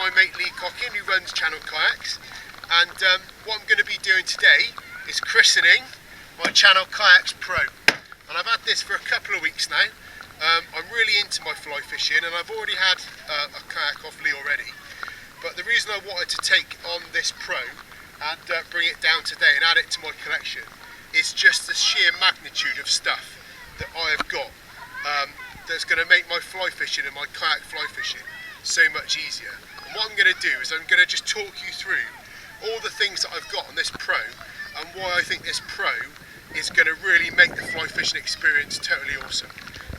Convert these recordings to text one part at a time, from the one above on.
my mate Lee Cockin, who runs Channel Kayaks, and what I'm going to be doing today is christening my Channel Kayaks Pro. And I've had this for a couple of weeks now. I'm really into my fly fishing, and I've already had a kayak off Lee already. But the reason I wanted to take on this Pro and bring it down today and add it to my collection is just the sheer magnitude of stuff that I have got that's going to make my fly fishing and my kayak fly fishing so much easier. And what I'm going to do is I'm going to just talk you through all the things that I've got on this Pro and why I think this Pro is going to really make the fly fishing experience totally awesome.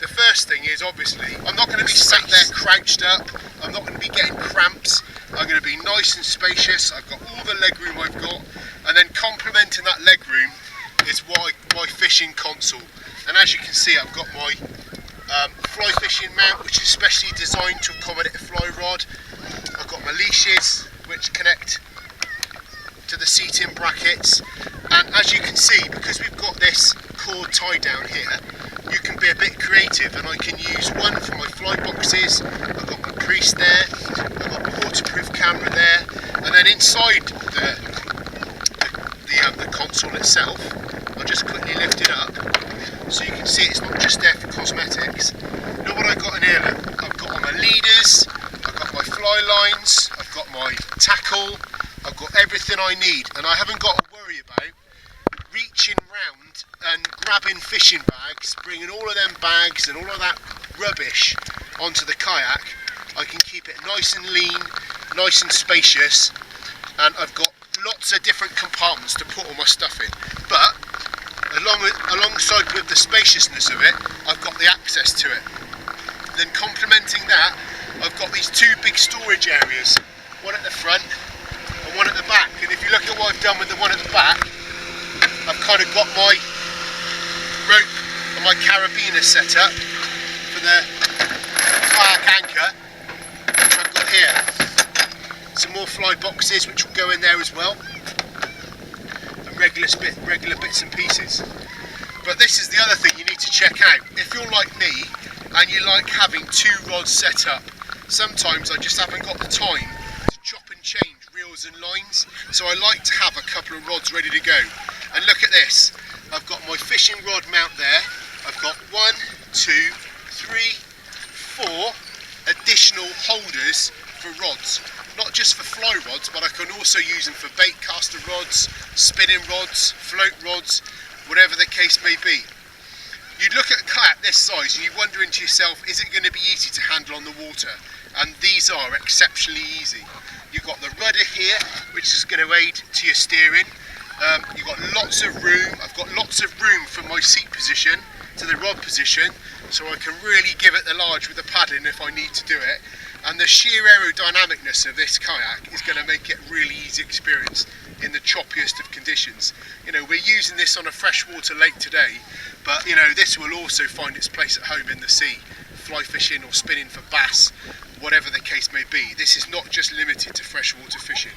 The first thing is, obviously, I'm not going to be sat there crouched up, I'm not going to be getting cramps, I'm going to be nice and spacious. I've got all the leg room I've got, and then complementing that leg room is my fishing console. And as you can see, I've got my fly fishing mount, which is specially designed to accommodate a fly rod. I've got my leashes, which connect to the seating brackets, and as you can see, because we've got this cord tie down here, you can be a bit creative, and I can use one for my fly boxes. I've got my crease there, I've got my waterproof camera there, and then inside the console itself, I'll just quickly lift it up so you can see it's not just there for cosmetics. Look what I've got in here. Look. I've got all my leaders, I've got my fly lines, I've got my tackle, I've got everything I need, and I haven't got to worry about reaching round and grabbing fishing bags, bringing all of them bags and all of that rubbish onto the kayak. I can keep it nice and lean, nice and spacious, and I've got lots of different compartments to put all my stuff in. But alongside with the spaciousness of it, I've got the access to it. Then complementing that, I've got these two big storage areas, one at the front and one at the back. And if you look at what I've done with the one at the back, I've kind of got my rope and my carabiner set up for the kayak anchor, which I've got here. Some more fly boxes which will go in there as well, and regular bits and pieces. But this is the other thing you need to check out. If you're like me and you like having two rods set up, sometimes I just haven't got the time to chop and change reels and lines, so I like to have a couple of rods ready to go. And look at this, I've got my fishing rod mount there, I've got 1, 2, 3, 4 additional holders for rods. Not just for fly rods, but I can also use them for bait caster rods, spinning rods, float rods, whatever the case may be. You'd look at a kayak this size and you're wondering to yourself, is it going to be easy to handle on the water? And these are exceptionally easy. You've got the rudder here, which is going to aid to your steering. You've got lots of room. I've got lots of room from my seat position to the rod position, so I can really give it the large with the paddling if I need to do it. And the sheer aerodynamicness of this kayak is going to make it a really easy experience in the choppiest of conditions. You know, we're using this on a freshwater lake today, but you know, this will also find its place at home in the sea, fly fishing or spinning for bass, whatever the case may be. This is not just limited to freshwater fishing.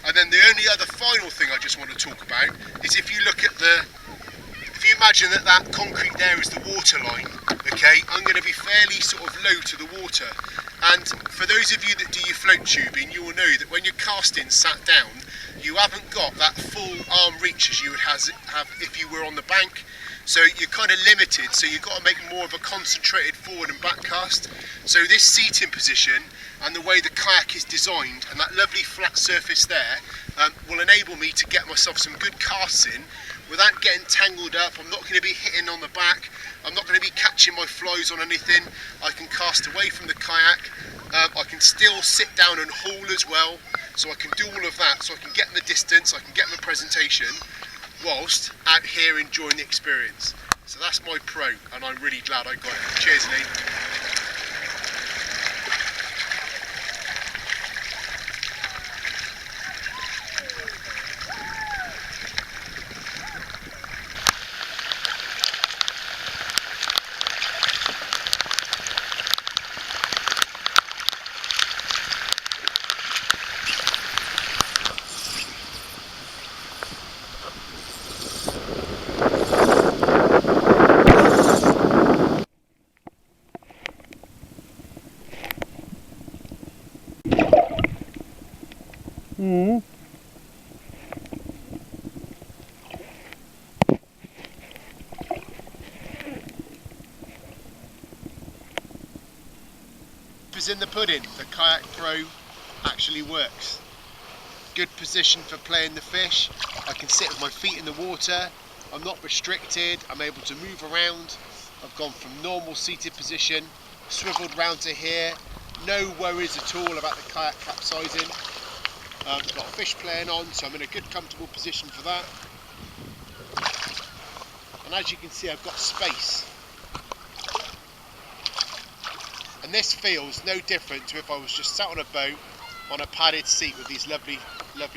And then the only other final thing I just want to talk about is if you look at if you imagine that concrete there is the water line, okay, I'm going to be fairly sort of low to the water. And for those of you that do your float tubing, you will know that when you're casting sat down, you haven't got that full arm reach as you would have if you were on the bank. So you're kind of limited, so you've got to make more of a concentrated forward and back cast. So this seating position and the way the kayak is designed and that lovely flat surface there will enable me to get myself some good casts in without getting tangled up. I'm not going to be hitting on the back, I'm not going to be catching my flies on anything. I can cast away from the kayak, I can still sit down and haul as well, so I can do all of that, so I can get in the distance, I can get my presentation whilst out here enjoying the experience. So that's my Pro, and I'm really glad I got it. Cheers, Lee. is in the pudding. The Kayak Pro actually works. Good position for playing the fish. I can sit with my feet in the water. I'm not restricted. I'm able to move around. I've gone from normal seated position, swiveled round to here. No worries at all about the kayak capsizing. Got a fish playing on, so I'm in a good comfortable position for that. And as you can see, I've got space. And this feels no different to if I was just sat on a boat on a padded seat with these lovely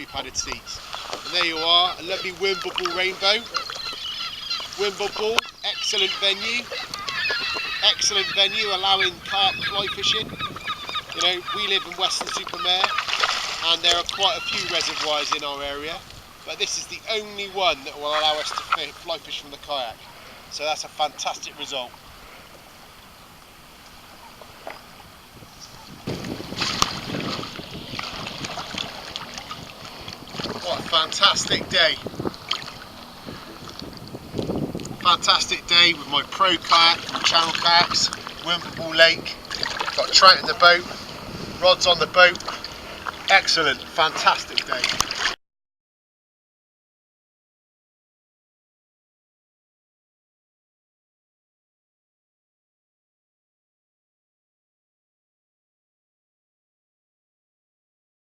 padded seats. And there you are, a lovely Wimbleball rainbow. Wimbleball, excellent venue allowing kayak fly fishing. You know, we live in Weston-super-Mare and there are quite a few reservoirs in our area, but this is the only one that will allow us to fly fish from the kayak. So that's a fantastic result. What a fantastic day. Fantastic day with my pro kayak from Channel Kayaks, Wimbleball Lake. Got trout in the boat, rods on the boat. Excellent, fantastic day.